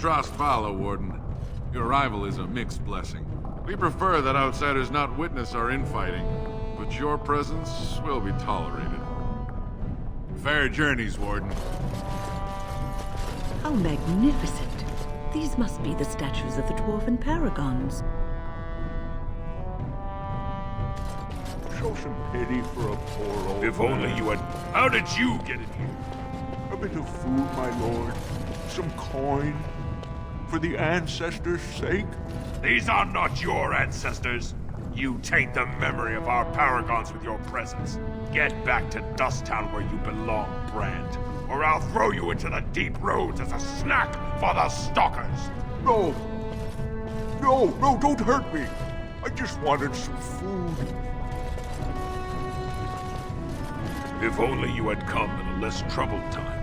Trostvala, Warden. Your arrival is a mixed blessing. We prefer that outsiders not witness our infighting, but your presence will be tolerated. Fair journeys, Warden. How magnificent. These must be the statues of the Dwarven Paragons. Show some pity for a poor old If only you had... How did you get in here? A bit of food, my lord. Some coin. For the ancestors' sake. These are not your ancestors. You taint the memory of our paragons with your presence. Get back to Dust Town where you belong, Brand. Or I'll throw you into the deep roads as a snack for the stalkers. No. No, don't hurt me. I just wanted some food. If only you had come in a less troubled time.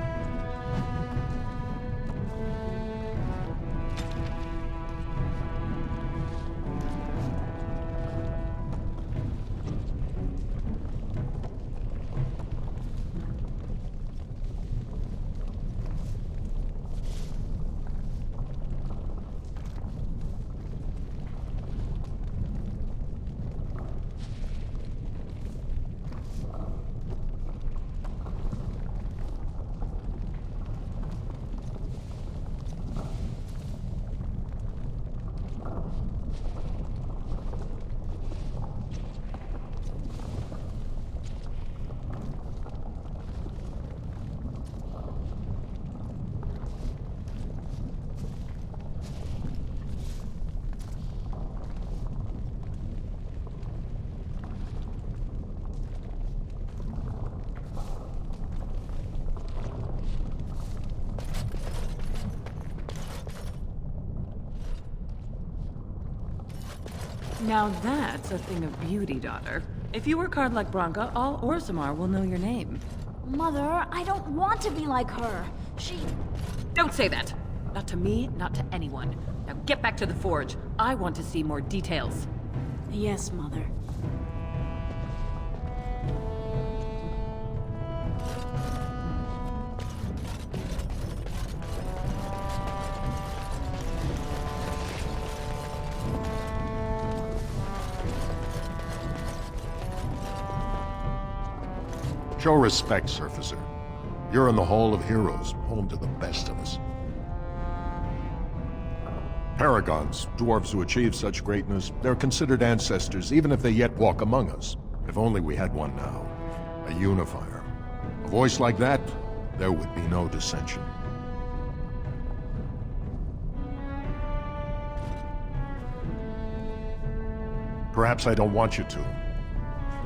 Now that's a thing of beauty, daughter. If you work hard like Branka, all Orzammar will know your name. Mother, I don't want to be like her. She... Don't say that! Not to me, not to anyone. Now get back to the forge. I want to see more details. Yes, Mother. Show respect, Surfacer. You're in the Hall of Heroes, home to the best of us. Paragons, dwarves who achieve such greatness, they're considered ancestors even if they yet walk among us. If only we had one now. A unifier. A voice like that, there would be no dissension. Perhaps I don't want you to.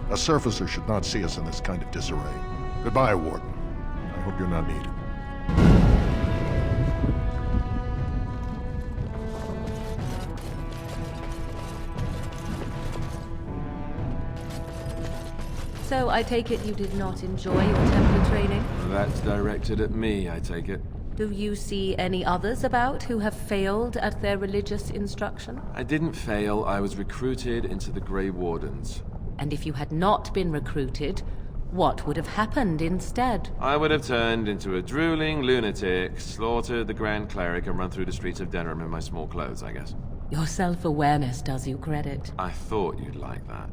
A Surfacer should not see us in this kind of disarray. Goodbye, Warden. I hope you're not needed. So I take it you did not enjoy your Templar training? That's directed at me, I take it. Do you see any others about who have failed at their religious instruction? I didn't fail, I was recruited into the Grey Wardens. And if you had not been recruited, what would have happened instead? I would have turned into a drooling lunatic, slaughtered the Grand Cleric, and run through the streets of Denerim in my small clothes, I guess. Your self-awareness does you credit. I thought you'd like that.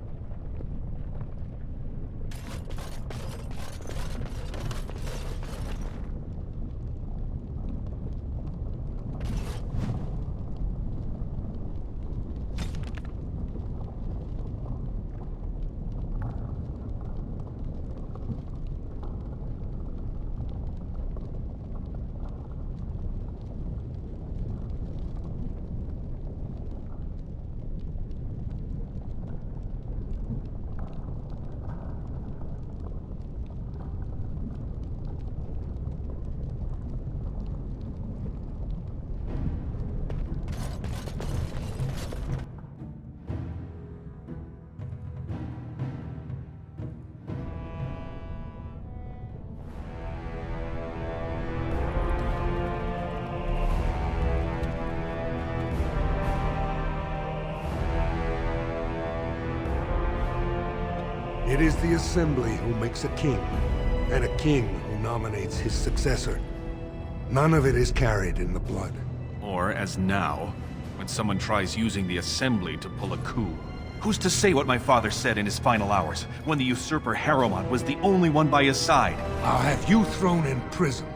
It is the Assembly who makes a king, and a king who nominates his successor. None of it is carried in the blood. Or, as now, when someone tries using the Assembly to pull a coup. Who's to say what my father said in his final hours, when the usurper Harrowmont was the only one by his side? I'll have you thrown in prison.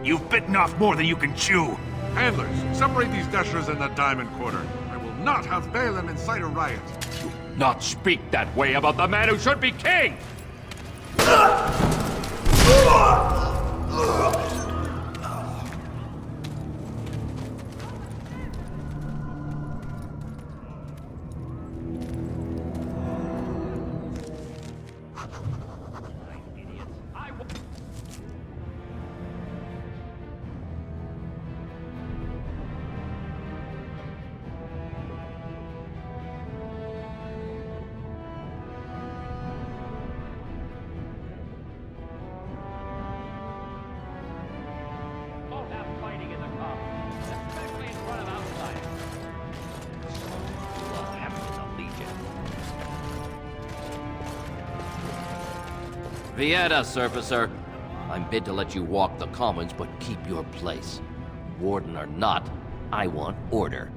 You've bitten off more than you can chew. Handlers, separate these dashers in the Diamond Quarter. I will not have Balaam incite a riot. Not speak that way about the man who should be king! Vieta, Surfacer. I'm bid to let you walk the commons, but keep your place. Warden or not, I want order.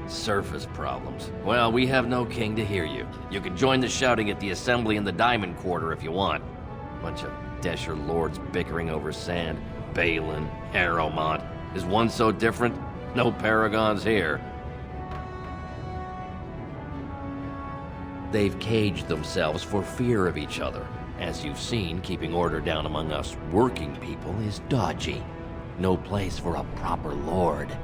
Surface problems. Well, we have no king to hear you. You can join the shouting at the Assembly in the Diamond Quarter if you want. Bunch of Desher lords bickering over sand. Balin, Harrowmont. Is one so different? No paragons here. They've caged themselves for fear of each other. As you've seen, keeping order down among us working people is dodgy. No place for a proper lord.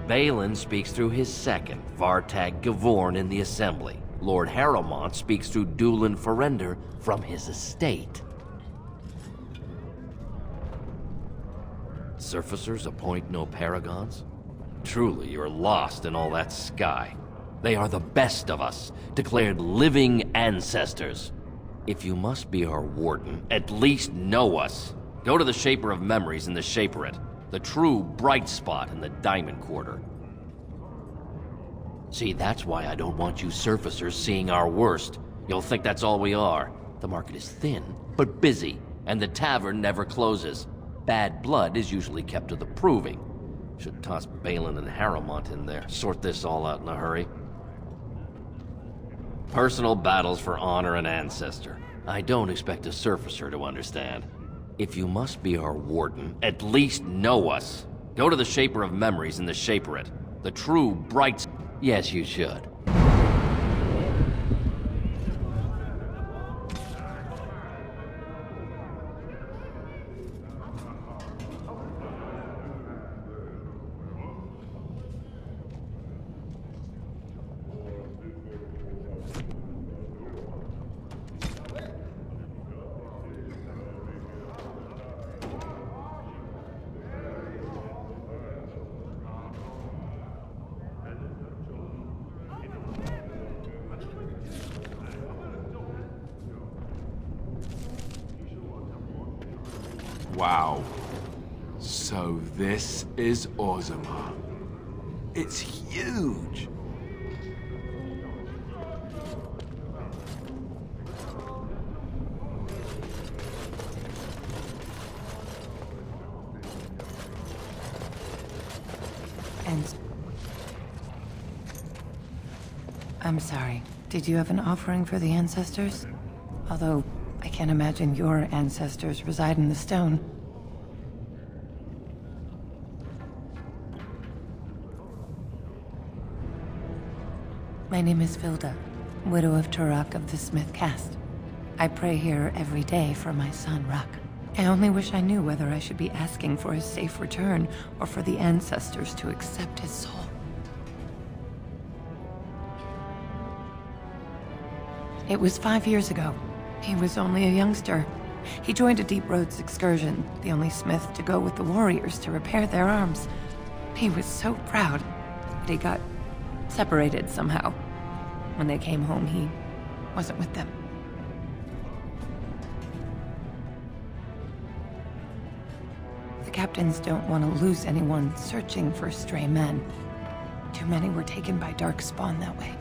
Balin speaks through his second, Vartag Gavorn, in the Assembly. Lord Harrowmont speaks through Dulin Ferender from his estate. Surfacers appoint no paragons? Truly, you're lost in all that sky. They are the best of us, declared living ancestors. If you must be our warden, at least know us. Go to the Shaper of Memories in the Shaperate, the true bright spot in the Diamond Quarter. See, that's why I don't want you surfacers seeing our worst. You'll think that's all we are. The market is thin, but busy, and the tavern never closes. Bad blood is usually kept to the proving. Should toss Balin and Harrowmont in there, sort this all out in a hurry. Personal battles for honor and ancestor. I don't expect a surfacer to understand. If you must be our warden, at least know us. Go to the Shaper of Memories in the Shaperate. The true bright... Yes, you should. Wow. So this is Ozma. It's huge. And... I'm sorry. Did you have an offering for the ancestors? Although, I can't imagine your ancestors reside in the stone. My name is Vilda, widow of Turok of the Smith Caste. I pray here every day for my son, Rock. I only wish I knew whether I should be asking for his safe return or for the ancestors to accept his soul. It was 5 years ago. He was only a youngster. He joined a Deep Roads excursion, the only smith to go with the warriors to repair their arms. He was so proud, but he got separated somehow. When they came home, he wasn't with them. The captains don't want to lose anyone searching for stray men. Too many were taken by Dark Spawn that way.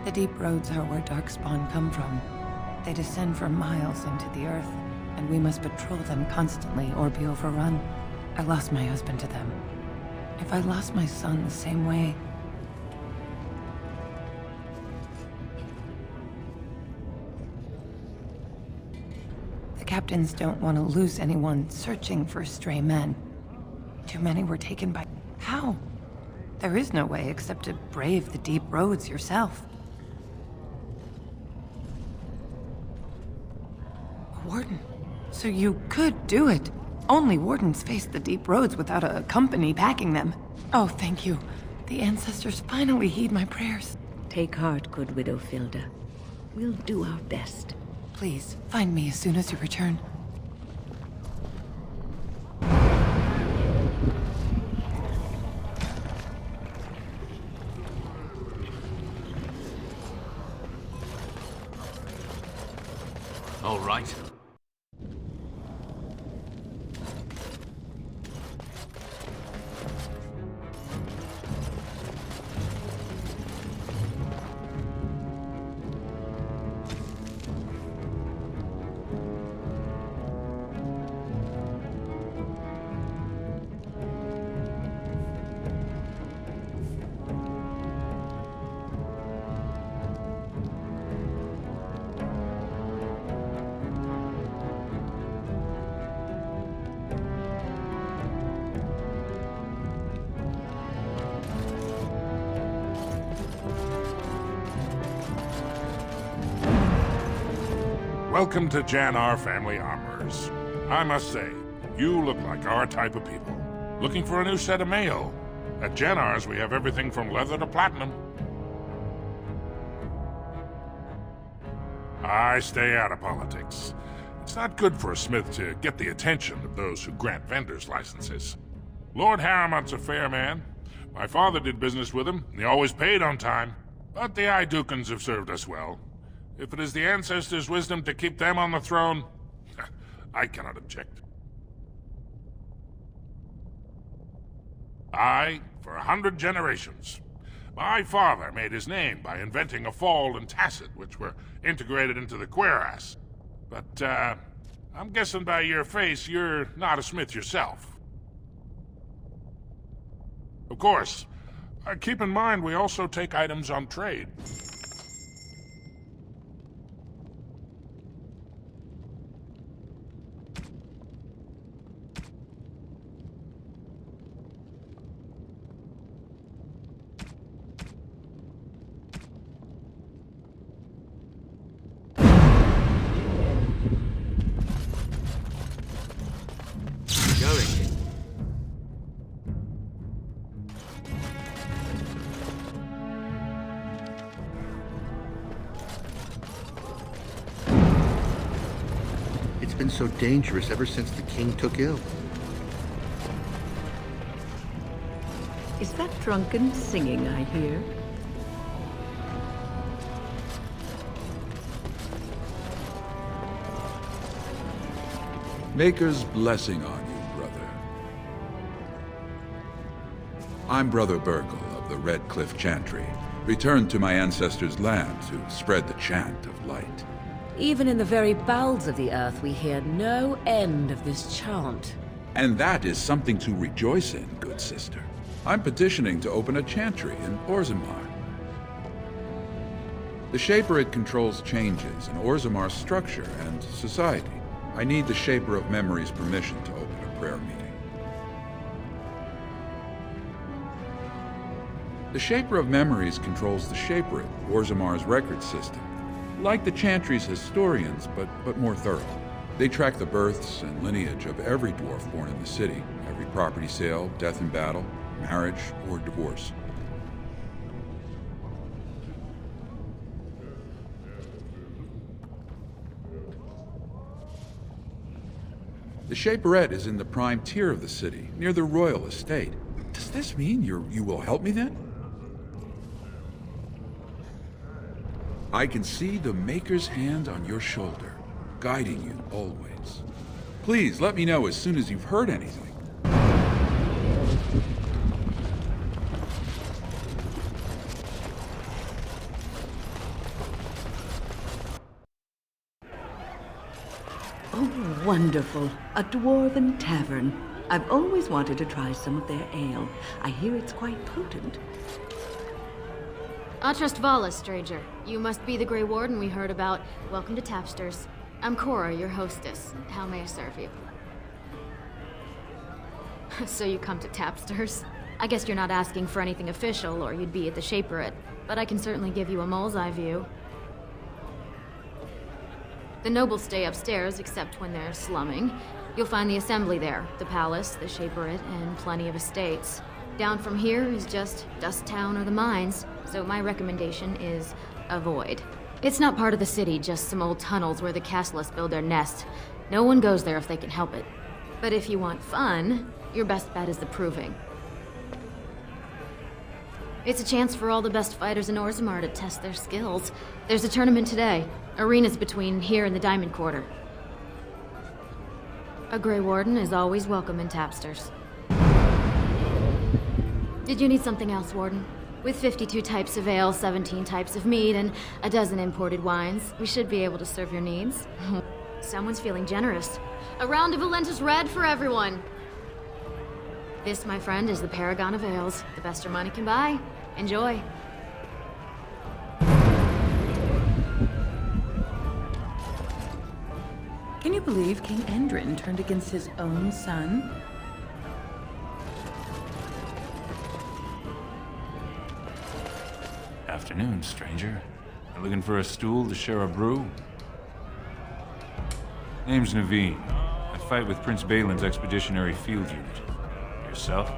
The deep roads are where darkspawn come from. They descend for miles into the earth, and we must patrol them constantly or be overrun. I lost my husband to them. If I lost my son the same way... The captains don't want to lose anyone searching for stray men. Too many were taken by... How? There is no way except to brave the deep roads yourself. A warden. So you could do it. Only wardens face the deep roads without a company packing them. Oh, thank you. The ancestors finally heed my prayers. Take heart, good Widow Filda. We'll do our best. Please, find me as soon as you return. All right. Welcome to Jan-Ar Family Armorers. I must say, you look like our type of people. Looking for a new set of mail? At Jan-Ar's, we have everything from leather to platinum. I stay out of politics. It's not good for a smith to get the attention of those who grant vendors licenses. Lord Harriman's a fair man. My father did business with him, and he always paid on time. But the Idukans have served us well. If it is the ancestors' wisdom to keep them on the throne, I cannot object. I, for 100 generations. My father made his name by inventing a fall and tacit, which were integrated into the cuirass. But, I'm guessing by your face, you're not a smith yourself. Of course, keep in mind we also take items on trade. It's been so dangerous ever since the king took ill. Is that drunken singing I hear? Maker's blessing on you, brother. I'm Brother Burgle of the Red Cliff Chantry, returned to my ancestors' land to spread the chant of light. Even in the very bowels of the earth, we hear no end of this chant. And that is something to rejoice in, good sister. I'm petitioning to open a chantry in Orzammar. The Shapered controls changes in Orzamar's structure and society. I need the Shaper of Memory's permission to open a prayer meeting. The Shaper of Memories controls the Shapered, Orzamar's record system. Like the Chantry's historians, but more thorough. They track the births and lineage of every dwarf born in the city, every property sale, death in battle, marriage, or divorce. The Shaperette is in the prime tier of the city, near the royal estate. Does this mean you will help me then? I can see the Maker's hand on your shoulder, guiding you always. Please let me know as soon as you've heard anything. Wonderful. A dwarven tavern. I've always wanted to try some of their ale. I hear it's quite potent. Atrust Vala, stranger. You must be the Grey Warden we heard about. Welcome to Tapsters. I'm Cora, your hostess. How may I serve you? So you come to Tapsters? I guess you're not asking for anything official, or you'd be at the Shaperate. But I can certainly give you a mole's eye view. The nobles stay upstairs, except when they're slumming. You'll find the assembly there, the palace, the Shaperate, and plenty of estates. Down from here is just Dust Town or the mines, so my recommendation is avoid. It's not part of the city, just some old tunnels where the castlists build their nests. No one goes there if they can help it. But if you want fun, your best bet is the Proving. It's a chance for all the best fighters in Orzammar to test their skills. There's a tournament today. Arenas between here and the Diamond Quarter. A Grey Warden is always welcome in Tapsters. Did you need something else, Warden? With 52 types of ale, 17 types of mead, and a dozen imported wines, we should be able to serve your needs. Someone's feeling generous. A round of Valentis Red for everyone! This, my friend, is the paragon of ales. The best your money can buy. Enjoy. Can you believe King Endrin turned against his own son? Afternoon, stranger. You looking for a stool to share a brew? Name's Naveen. I fight with Prince Balin's expeditionary field unit. Yourself?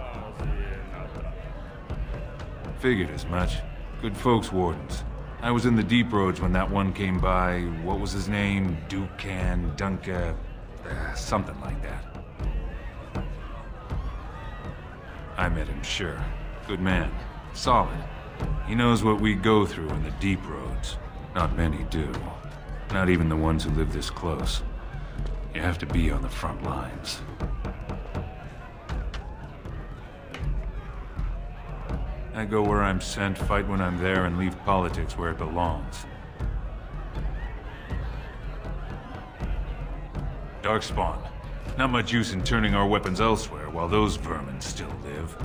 Figured as much. Good folks, Wardens. I was in the deep roads when that one came by. What was his name? Dukan, Dunka... something like that. I met him, sure. Good man. Solid. He knows what we go through in the deep roads. Not many do. Not even the ones who live this close. You have to be on the front lines. I go where I'm sent, fight when I'm there, and leave politics where it belongs. Darkspawn. Not much use in turning our weapons elsewhere while those vermin still live.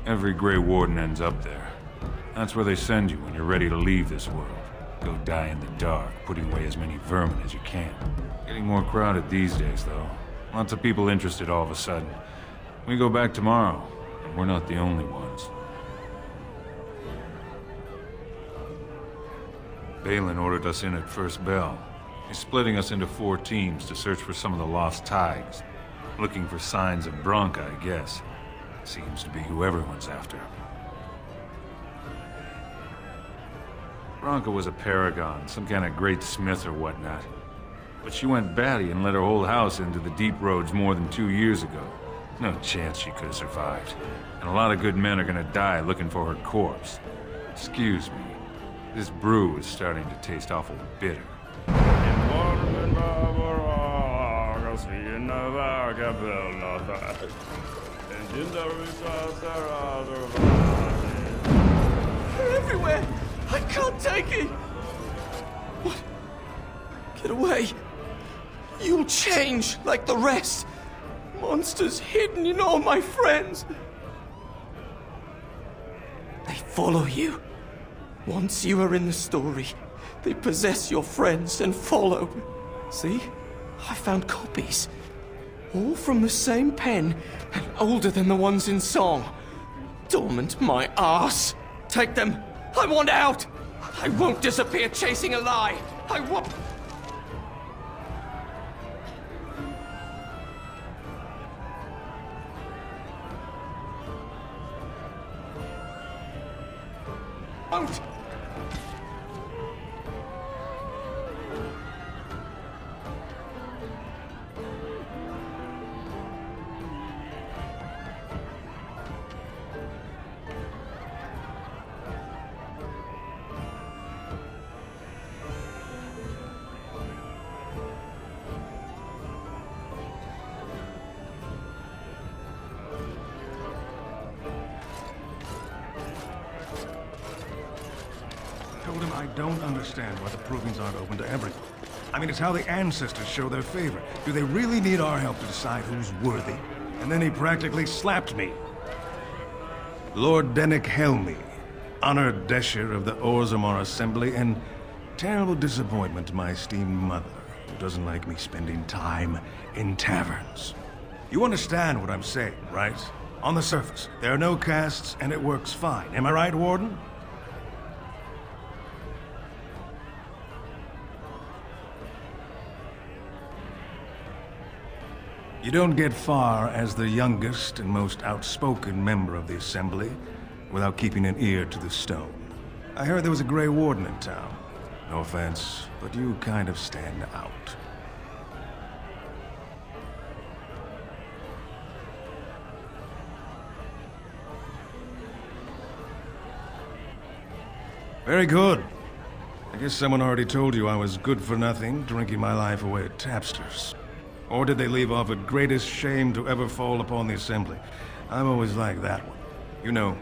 Every Grey Warden ends up there. That's where they send you when you're ready to leave this world. Go die in the dark, putting away as many vermin as you can. Getting more crowded these days, though. Lots of people interested all of a sudden. We go back tomorrow. We're not the only ones. Balin ordered us in at first bell. He's splitting us into 4 teams to search for some of the lost Tigers. Looking for signs of Branka, I guess. Seems to be who everyone's after. Branka was a paragon, some kind of great smith or whatnot. But she went batty and let her whole house into the deep roads more than 2 years ago. No chance she could have survived. And a lot of good men are gonna die looking for her corpse. Excuse me. This brew is starting to taste awful bitter. They're everywhere! I can't take it! What? Get away! You'll change like the rest! Monsters hidden in all my friends! They follow you. Once you are in the story, they possess your friends and follow. See? I found copies. All from the same pen, and older than the ones in song. Dormant my ass! Take them! I want out! I won't disappear chasing a lie! I won't... Out! Told him I don't understand why the provings aren't open to everyone. I mean, it's how the ancestors show their favor. Do they really need our help to decide who's worthy? And then he practically slapped me. Lord Dennick Helmy, honored Desher of the Orzammar Assembly, and terrible disappointment to my esteemed mother, who doesn't like me spending time in taverns. You understand what I'm saying, right? On the surface, there are no castes, and it works fine. Am I right, Warden? You don't get far as the youngest and most outspoken member of the Assembly without keeping an ear to the stone. I heard there was a Grey Warden in town. No offense, but you kind of stand out. Very good. I guess someone already told you I was good for nothing, drinking my life away at tapsters. Or did they leave off at greatest shame to ever fall upon the Assembly? I've always liked that one. You know,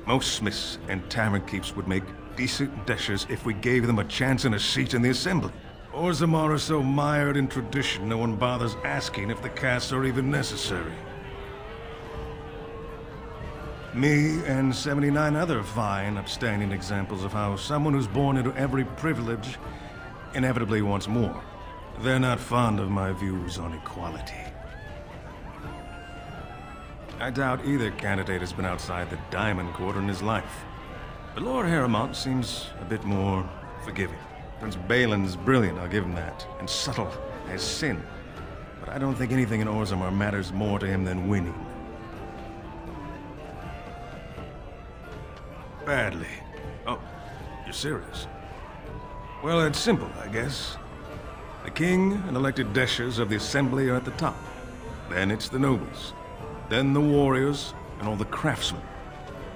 most smiths and tavern keeps would make decent dishers if we gave them a chance and a seat in the Assembly. Orzammar are so mired in tradition, no one bothers asking if the castes are even necessary. Me and 79 other fine, upstanding examples of how someone who's born into every privilege inevitably wants more. They're not fond of my views on equality. I doubt either candidate has been outside the Diamond Court in his life. But Lord Harrowmont seems a bit more forgiving. Prince Balin's brilliant, I'll give him that, and subtle as sin. But I don't think anything in Orzammar matters more to him than winning. Badly. Oh, you're serious? Well, it's simple, I guess. The king and elected deshers of the Assembly are at the top. Then it's the nobles. Then the warriors and all the craftsmen.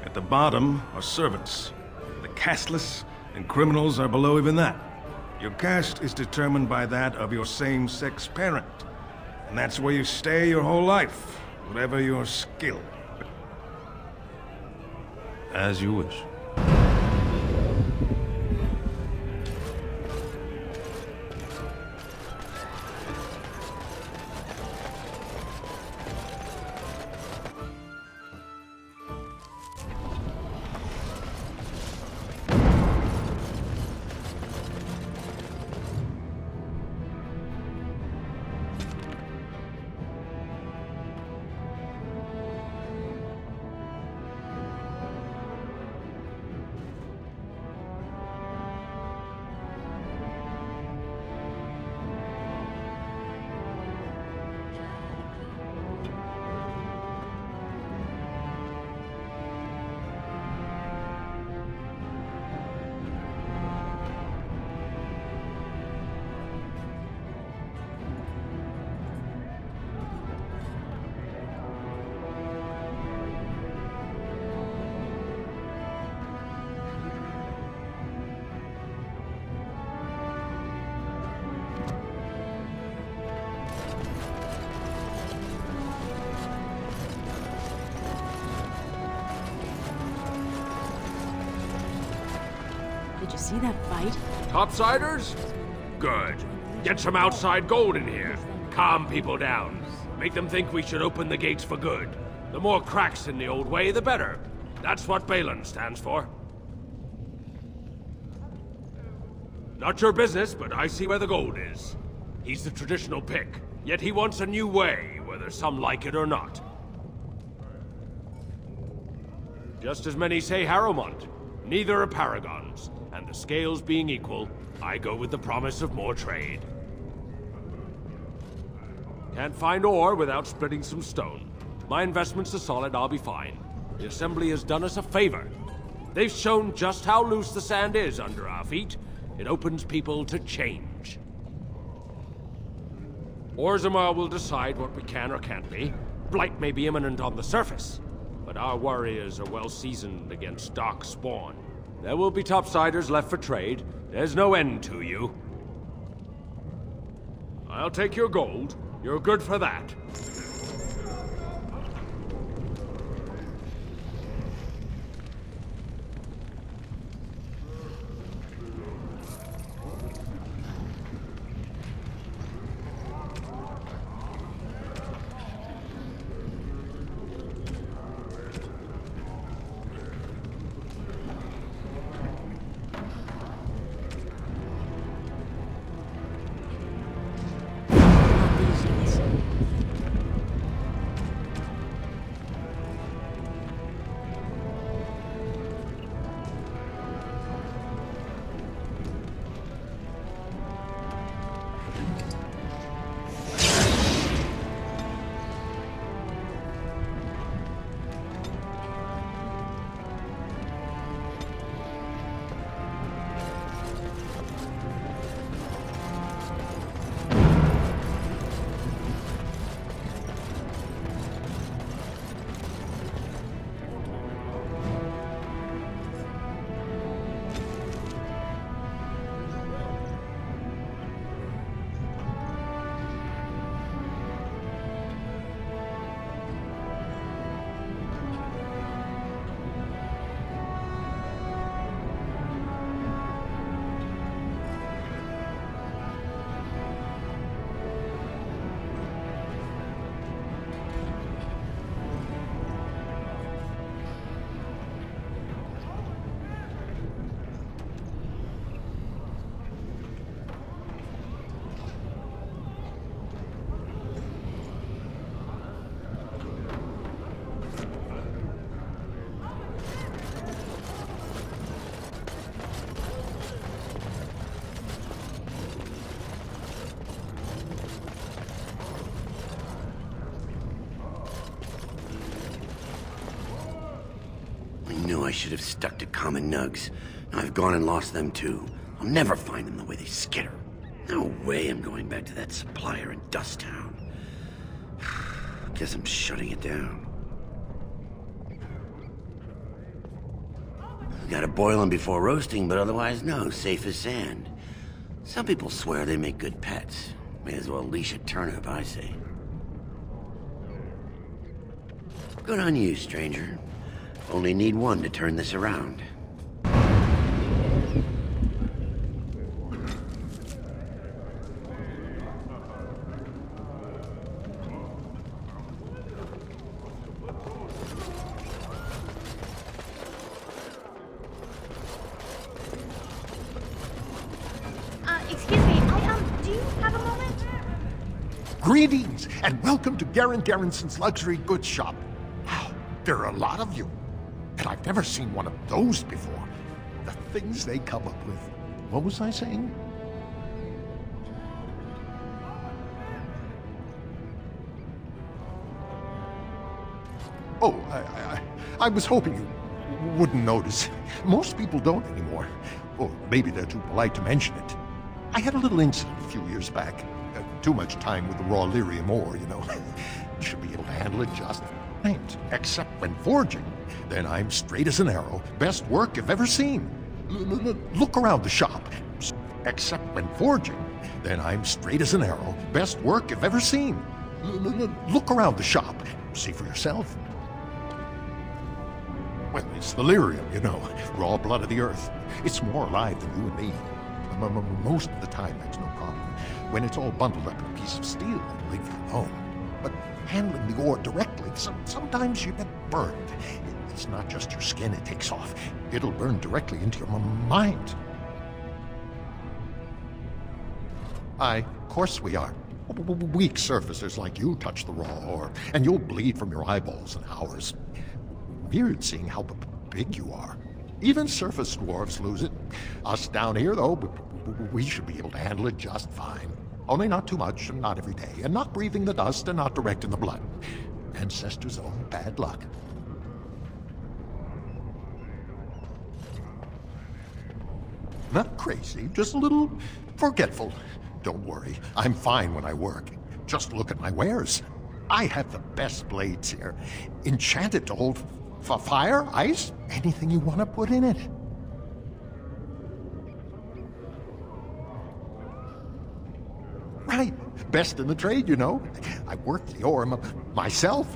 At the bottom are servants. The casteless and criminals are below even that. Your caste is determined by that of your same-sex parent. And that's where you stay your whole life, whatever your skill. As you wish. Did you see that fight? Topsiders? Good. Get some outside gold in here. Calm people down. Make them think we should open the gates for good. The more cracks in the old way, the better. That's what Balin stands for. Not your business, but I see where the gold is. He's the traditional pick, yet he wants a new way, whether some like it or not. Just as many say Harrowmont. Neither are paragons, and the scales being equal, I go with the promise of more trade. Can't find ore without splitting some stone. My investments are solid, I'll be fine. The Assembly has done us a favor. They've shown just how loose the sand is under our feet. It opens people to change. Orzammar will decide what we can or can't be. Blight may be imminent on the surface, but our warriors are well seasoned against dark spawn. There will be topsiders left for trade. There's no end to you. I'll take your gold. You're good for that. I should have stuck to common nugs. I've gone and lost them too. I'll never find them the way they skitter. No way I'm going back to that supplier in Dust Town. Guess I'm shutting it down. Gotta boil them before roasting, but otherwise no, safe as sand. Some people swear they make good pets. May as well leash a turnip, I say. Good on you, stranger. Only need one to turn this around. Excuse me, do you have a moment? Greetings, and welcome to Garen Garrison's luxury goods shop. Wow, there are a lot of you. And I've never seen one of those before. The things they come up with. What was I saying? Oh, I was hoping you wouldn't notice. Most people don't anymore. Or maybe they're too polite to mention it. I had a little incident a few years back. Too much time with the raw lyrium ore, you know. You should be able to handle it just fine. Except when forging. Then I'm straight as an arrow. Best work you've ever seen. Look around the shop. Except when forging. Then I'm straight as an arrow. Best work you've ever seen. Look around the shop. See for yourself. Well, it's the lyrium, you know. Raw blood of the earth. It's more alive than you and me. Most of the time, that's no problem. When it's all bundled up in a piece of steel, it'll leave you alone. But handling the ore directly, sometimes you get burned. It's not just your skin it takes off. It'll burn directly into your mind. Aye, of course we are. Weak surfacers like you touch the raw ore, and you'll bleed from your eyeballs in hours. Weird seeing how big you are. Even surface dwarves lose it. Us down here, though, we should be able to handle it just fine. Only not too much, and not every day, and not breathing the dust, and not direct in the blood. Ancestors' own bad luck. Not crazy, just a little forgetful. Don't worry, I'm fine when I work. Just look at my wares. I have the best blades here. Enchanted to hold fire, ice, anything you want to put in it. Right, best in the trade, you know. I work the ore myself.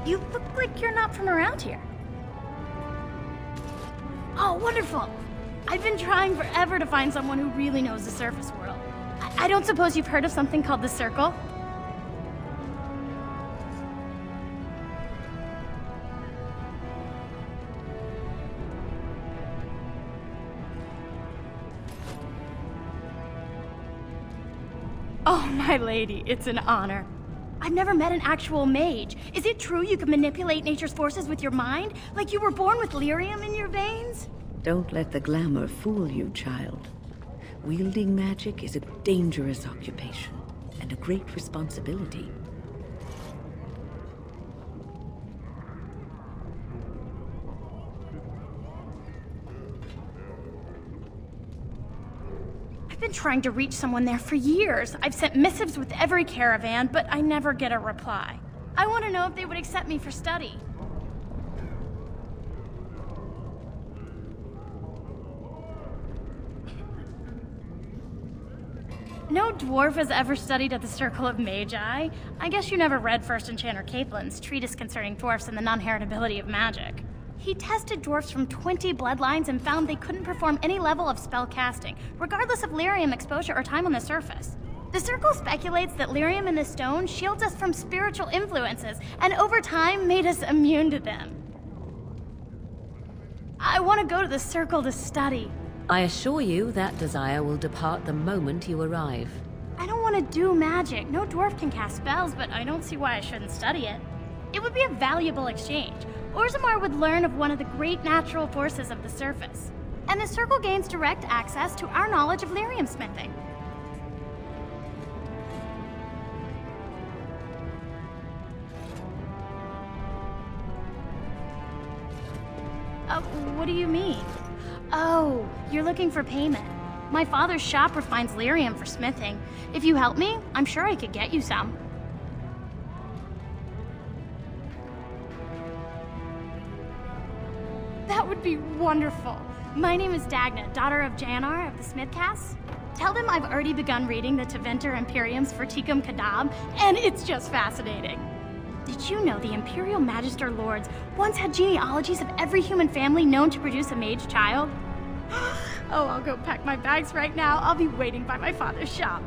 You look like you're not from around here. Oh, wonderful! I've been trying forever to find someone who really knows the surface world. I don't suppose you've heard of something called the Circle? Oh, my lady, it's an honor. I've never met an actual mage. Is it true you can manipulate nature's forces with your mind? Like you were born with lyrium in your veins? Don't let the glamour fool you, child. Wielding magic is a dangerous occupation, and a great responsibility. I've been trying to reach someone there for years. I've sent missives with every caravan, but I never get a reply. I want to know if they would accept me for study. No dwarf has ever studied at the Circle of Magi. I guess you never read First Enchanter Caplin's treatise concerning dwarfs and the non-heritability of magic. He tested dwarfs from 20 bloodlines and found they couldn't perform any level of spell casting, regardless of lyrium exposure or time on the surface. The Circle speculates that lyrium in the stone shields us from spiritual influences, and over time made us immune to them. I want to go to the Circle to study. I assure you that desire will depart the moment you arrive. I don't want to do magic. No dwarf can cast spells, but I don't see why I shouldn't study it. It would be a valuable exchange. Orzammar would learn of one of the great natural forces of the surface. And the Circle gains direct access to our knowledge of lyrium smithing. What do you mean? Oh, you're looking for payment. My father's shop refines lyrium for smithing. If you help me, I'm sure I could get you some. That would be wonderful. My name is Dagna, daughter of Janar of the Smithcasts. Tell them I've already begun reading the Tevinter Imperium's Ferticum Kadab, and it's just fascinating. Did you know the Imperial Magister Lords once had genealogies of every human family known to produce a mage child? Oh, I'll go pack my bags right now. I'll be waiting by my father's shop.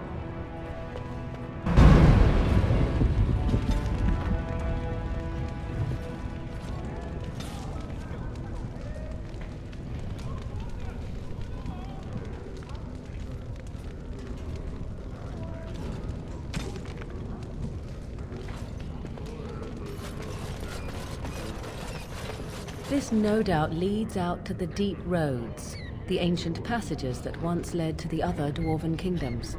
This no doubt leads out to the deep roads, the ancient passages that once led to the other dwarven kingdoms.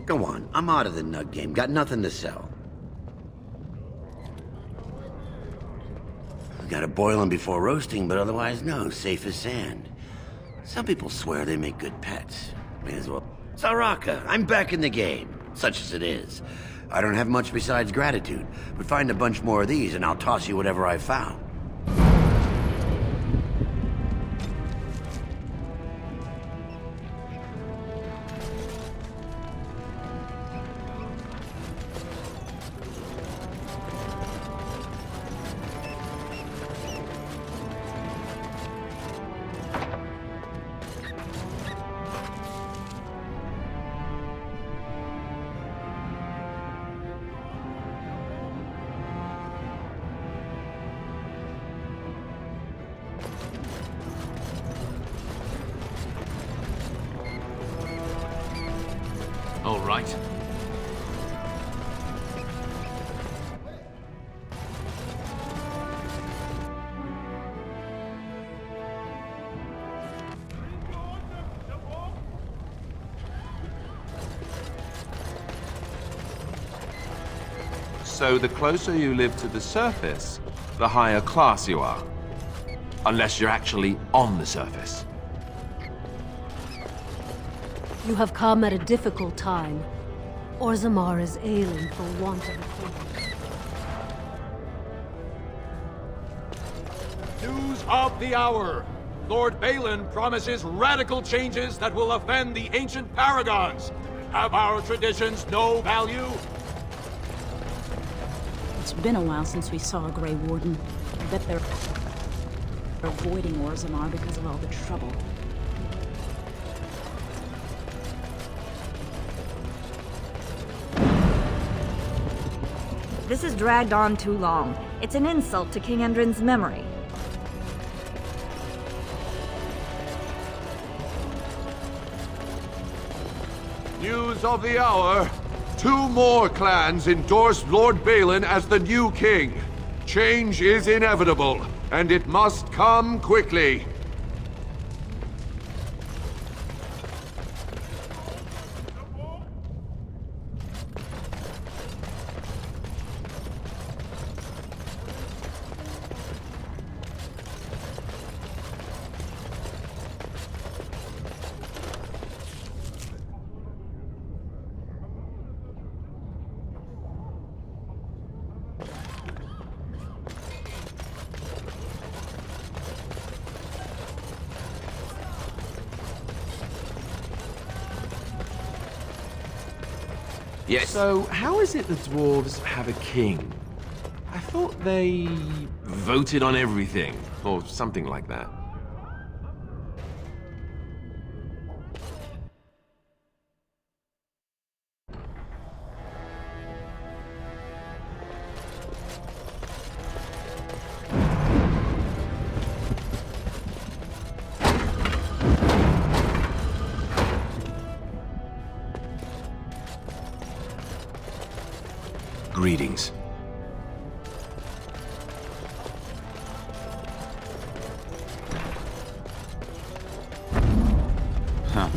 Go on, I'm out of the nug game. Got nothing to sell. Gotta boil them before roasting, but otherwise no, safe as sand. Some people swear they make good pets. May as well. Saraka, I'm back in the game, such as it is. I don't have much besides gratitude, but find a bunch more of these and I'll toss you whatever I found. All right. So the closer you live to the surface, the higher class you are. Unless you're actually on the surface. You have come at a difficult time. Orzammar is ailing for want of a queen. News of the hour! Lord Balin promises radical changes that will offend the ancient paragons. Have our traditions no value? It's been a while since we saw a Grey Warden. I bet they're avoiding Orzammar because of all the trouble. This has dragged on too long. It's an insult to King Endrin's memory. News of the hour. 2 more clans endorse Lord Balin as the new king. Change is inevitable, and it must come quickly. Yes. So, how is it the dwarves have a king? I thought they voted on everything, or something like that. Greetings. Huh.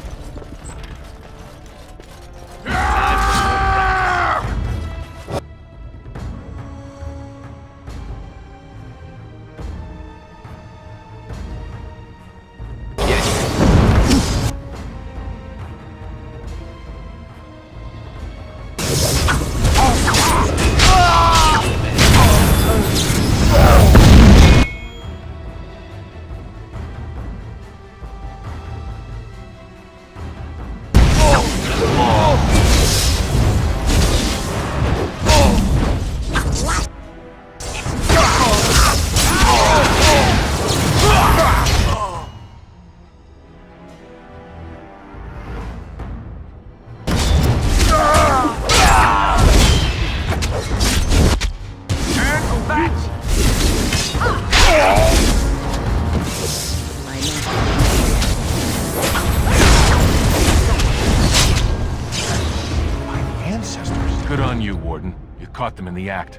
Good on you, Warden. You caught them in the act.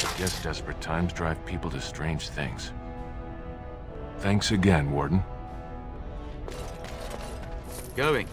I guess desperate times drive people to strange things. Thanks again, Warden. Going.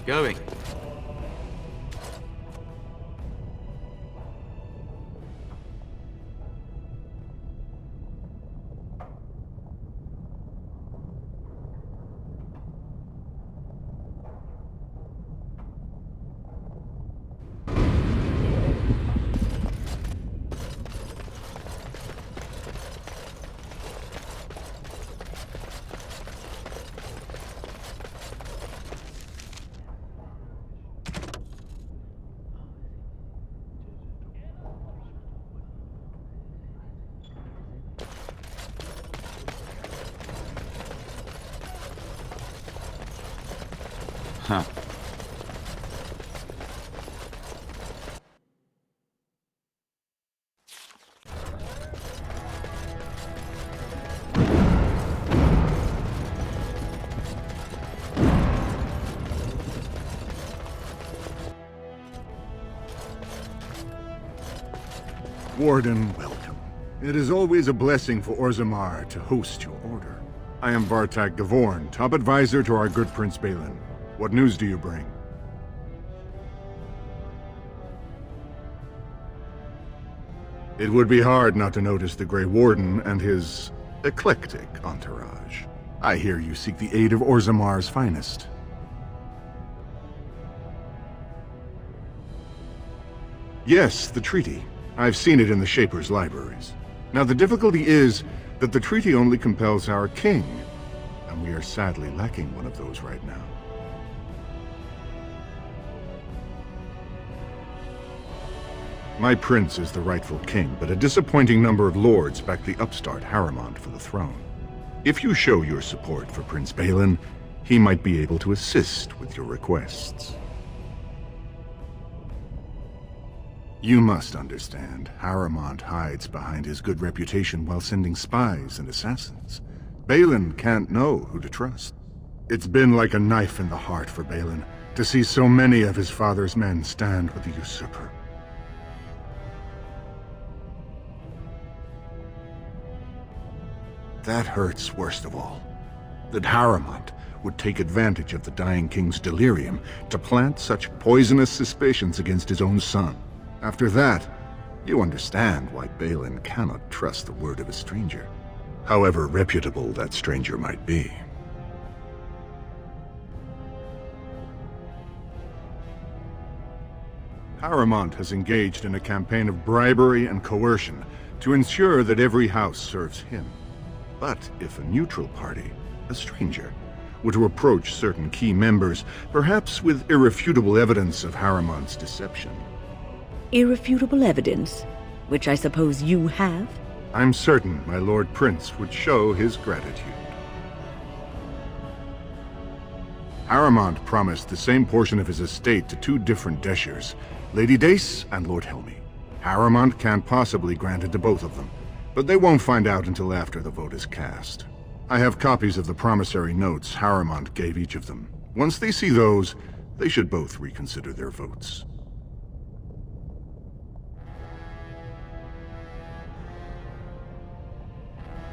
Going. Huh. Warden, welcome. It is always a blessing for Orzammar to host your order. I am Vartak Gavorn, top advisor to our good Prince Balin. What news do you bring? It would be hard not to notice the Grey Warden and his eclectic entourage. I hear you seek the aid of Orzammar's finest. Yes, the treaty. I've seen it in the Shaper's libraries. Now the difficulty is that the treaty only compels our king, and we are sadly lacking one of those right now. My prince is the rightful king, but a disappointing number of lords back the upstart Harrimont for the throne. If you show your support for Prince Balin, he might be able to assist with your requests. You must understand, Harrimont hides behind his good reputation while sending spies and assassins. Balin can't know who to trust. It's been like a knife in the heart for Balin to see so many of his father's men stand with the usurper. That hurts worst of all. That Harrimont would take advantage of the dying king's delirium to plant such poisonous suspicions against his own son. After that, you understand why Balin cannot trust the word of a stranger, however reputable that stranger might be. Harrimont has engaged in a campaign of bribery and coercion to ensure that every house serves him. But if a neutral party, a stranger, were to approach certain key members, perhaps with irrefutable evidence of Harrimont's deception. Irrefutable evidence, which I suppose you have? I'm certain my Lord Prince would show his gratitude. Harrimont promised the same portion of his estate to two different Deshers, Lady Dace and Lord Helmy. Harrimont can't possibly grant it to both of them, but they won't find out until after the vote is cast. I have copies of the promissory notes Harrimont gave each of them. Once they see those, they should both reconsider their votes.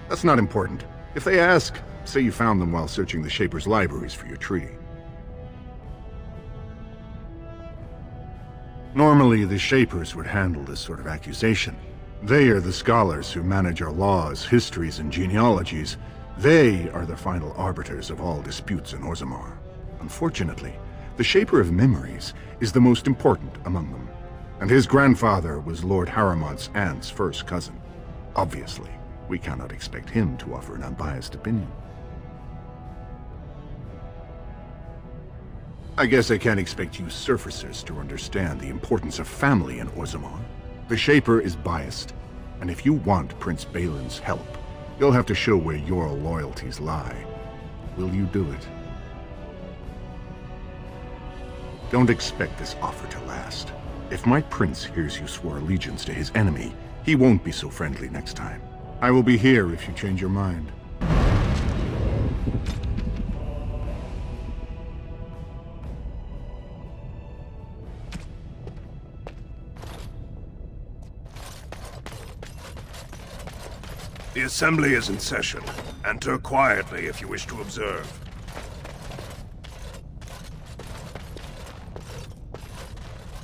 That's not important. If they ask, say you found them while searching the Shaper's libraries for your treaty. Normally, the Shapers would handle this sort of accusation. They are the scholars who manage our laws, histories, and genealogies. They are the final arbiters of all disputes in Orzammar. Unfortunately, the Shaper of Memories is the most important among them, and his grandfather was Lord Harrimont's aunt's first cousin. Obviously, we cannot expect him to offer an unbiased opinion. I guess I can't expect you surfacers to understand the importance of family in Orzammar. The Shaper is biased, and if you want Prince Balin's help, you'll have to show where your loyalties lie. Will you do it? Don't expect this offer to last. If my prince hears you swore allegiance to his enemy, he won't be so friendly next time. I will be here if you change your mind. The assembly is in session. Enter quietly if you wish to observe.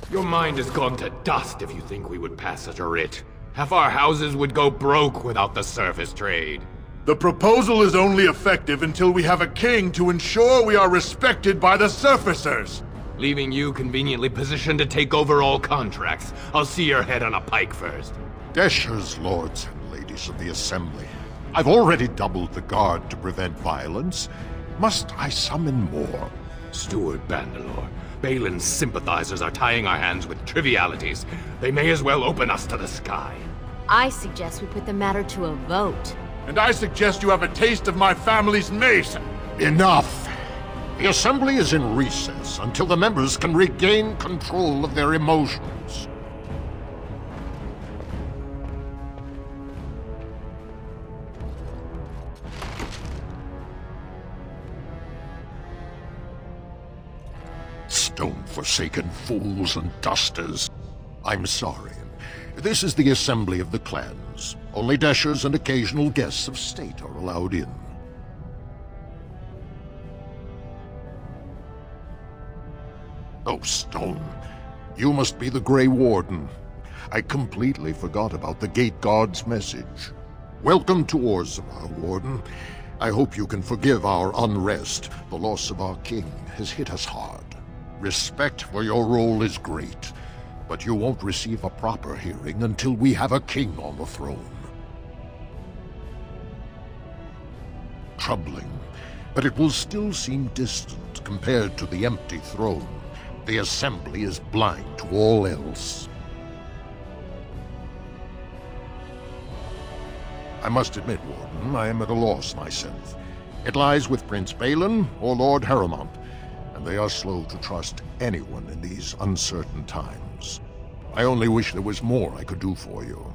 Your mind has gone to dust if you think we would pass such a writ. Half our houses would go broke without the surface trade. The proposal is only effective until we have a king to ensure we are respected by the surfacers. Leaving you conveniently positioned to take over all contracts. I'll see your head on a pike first. Deshers, lords and ladies of the Assembly. I've already doubled the guard to prevent violence. Must I summon more? Steward Bandalore, Balin's sympathizers are tying our hands with trivialities. They may as well open us to the sky. I suggest we put the matter to a vote. And I suggest you have a taste of my family's mace. Enough! The Assembly is in recess until the members can regain control of their emotions. Stone-forsaken fools and dusters. I'm sorry. This is the assembly of the clans. Only dashers and occasional guests of state are allowed in. Oh, Stone. You must be the Grey Warden. I completely forgot about the Gate Guard's message. Welcome to Orzammar, Warden. I hope you can forgive our unrest. The loss of our king has hit us hard. Respect for your role is great, but you won't receive a proper hearing until we have a king on the throne. Troubling, but it will still seem distant compared to the empty throne. The Assembly is blind to all else. I must admit, Warden, I am at a loss myself. It lies with Prince Balin or Lord Harrowmont, and they are slow to trust anyone in these uncertain times. I only wish there was more I could do for you.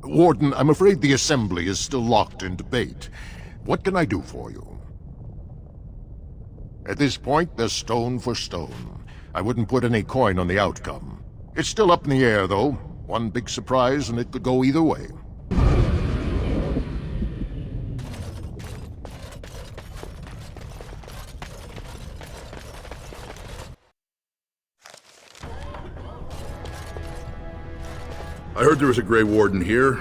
Warden, I'm afraid the Assembly is still locked in debate. What can I do for you? At this point, they're stone for stone. I wouldn't put any coin on the outcome. It's still up in the air, though. One big surprise, and it could go either way. I heard there was a Grey Warden here.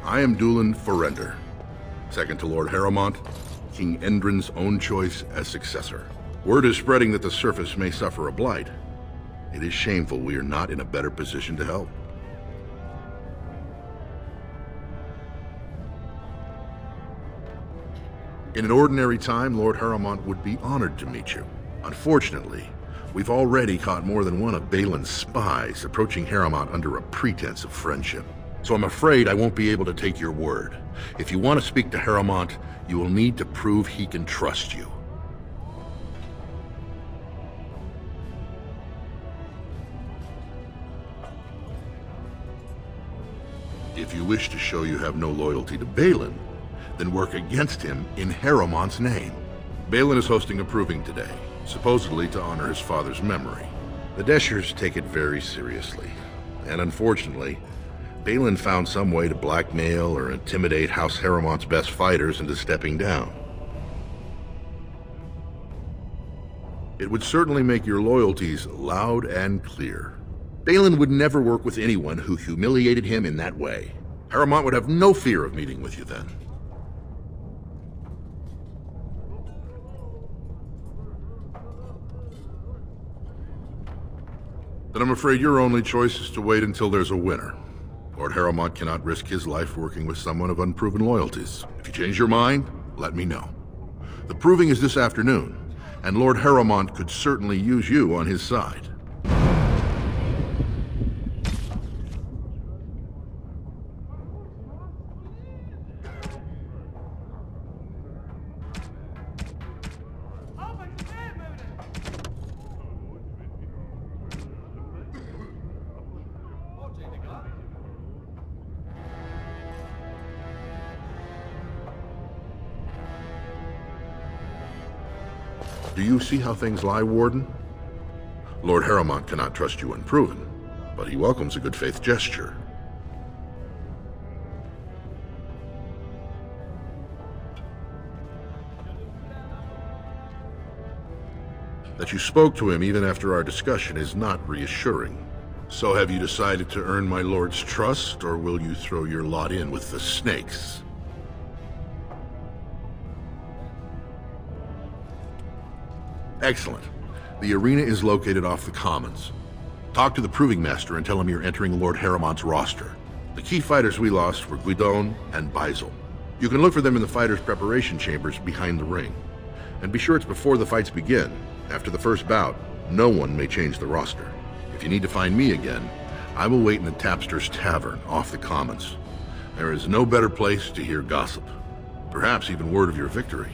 I am Dulin Forrender, second to Lord Harrowmont, King Endrin's own choice as successor. Word is spreading that the surface may suffer a blight. It is shameful we are not in a better position to help. In an ordinary time, Lord Harrowmont would be honored to meet you. Unfortunately, we've already caught more than one of Balin's spies approaching Harrowmont under a pretense of friendship. So I'm afraid I won't be able to take your word. If you want to speak to Harrowmont, you will need to prove he can trust you. If you wish to show you have no loyalty to Balin, then work against him in Harrowmont's name. Balin is hosting a proving today, supposedly to honor his father's memory. The Deshers take it very seriously, and unfortunately, Balin found some way to blackmail or intimidate House Harrowmont's best fighters into stepping down. It would certainly make your loyalties loud and clear. Balin would never work with anyone who humiliated him in that way. Harrowmont would have no fear of meeting with you then. Then I'm afraid your only choice is to wait until there's a winner. Lord Harrowmont cannot risk his life working with someone of unproven loyalties. If you change your mind, let me know. The proving is this afternoon, and Lord Harrowmont could certainly use you on his side. Do you see how things lie, Warden? Lord Harrowmont cannot trust you unproven, but he welcomes a good faith gesture. That you spoke to him even after our discussion is not reassuring. So have you decided to earn my lord's trust, or will you throw your lot in with the snakes? Excellent. The arena is located off the Commons. Talk to the Proving Master and tell him you're entering Lord Harrowmont's roster. The key fighters we lost were Guidon and Baisel. You can look for them in the fighters' preparation chambers behind the ring. And be sure it's before the fights begin. After the first bout, no one may change the roster. If you need to find me again, I will wait in the Tapster's Tavern off the Commons. There is no better place to hear gossip. Perhaps even word of your victory.